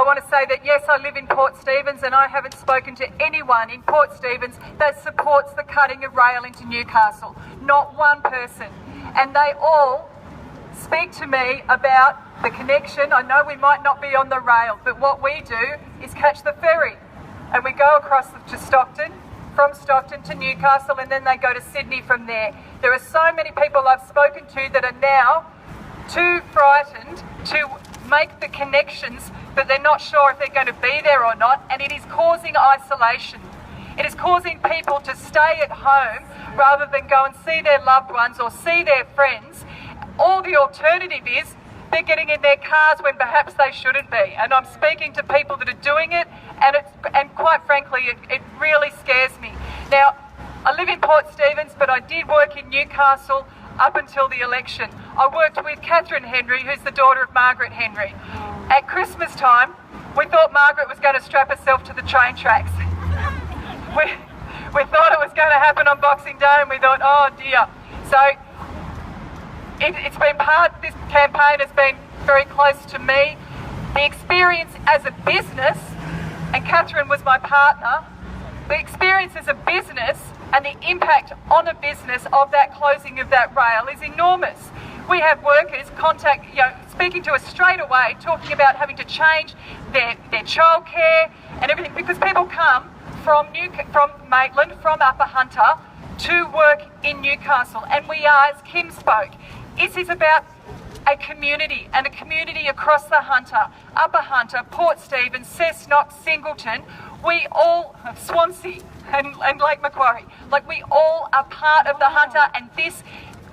I want to say that yes, I live in Port Stephens and I haven't spoken to anyone in Port Stephens that supports the cutting of rail into Newcastle. Not one person. And they all speak to me about the connection. I know we might not be on the rail, but what we do is catch the ferry and we go across to Stockton, from Stockton to Newcastle, and then they go to Sydney from there. There are so many people I've spoken to that are now too frightened to make the connections, but they're not sure if they're going to be there or not, and it is causing isolation. It is causing people to stay at home rather than go and see their loved ones or see their friends. Or the alternative is they're getting in their cars when perhaps they shouldn't be. And I'm speaking to people that are doing it, and quite frankly, it really scares me. Now, I live in Port Stephens, but I did work in Newcastle up until the election. I worked with Catherine Henry, who's the daughter of Margaret Henry. At Christmas time, we thought Margaret was going to strap herself to the train tracks. We thought it was going to happen on Boxing Day, and we thought, oh dear. So it's been this campaign has been very close to me. The experience as a business, and Catherine was my partner, the experience as a business and the impact on a business of that closing of that rail is enormous. We have workers speaking to us straight away, talking about having to change their childcare and everything, because people come from Maitland, from Upper Hunter, to work in Newcastle. And we are, as Kim spoke, this is about a community, and a community across the Hunter, Upper Hunter, Port Stephens, Cessnock, Singleton, we all, Swansea and Lake Macquarie, we all are part of the Hunter, and this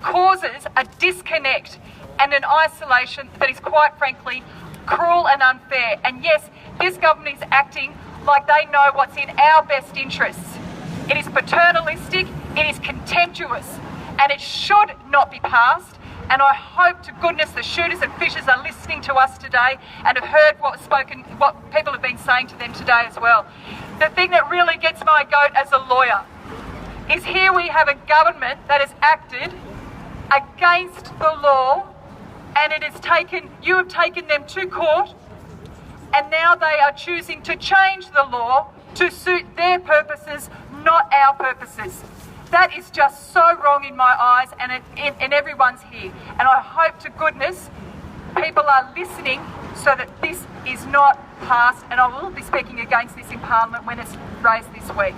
causes a disconnect and an isolation that is quite frankly cruel and unfair. And yes, this government is acting like they know what's in our best interests. It is paternalistic, it is contemptuous, and it should not be passed. And I hope to goodness the shooters and fishers are listening to us today and have heard what people have been saying to them today as well. The thing that really gets my goat as a lawyer is here we have a government that has acted against the law, and you have taken them to court, and now they are choosing to change the law to suit their purposes, not our purposes. That is just so wrong in my eyes, and in everyone's here. And I hope to goodness people are listening so that this is not passed, and I will be speaking against this in Parliament when it's raised this week.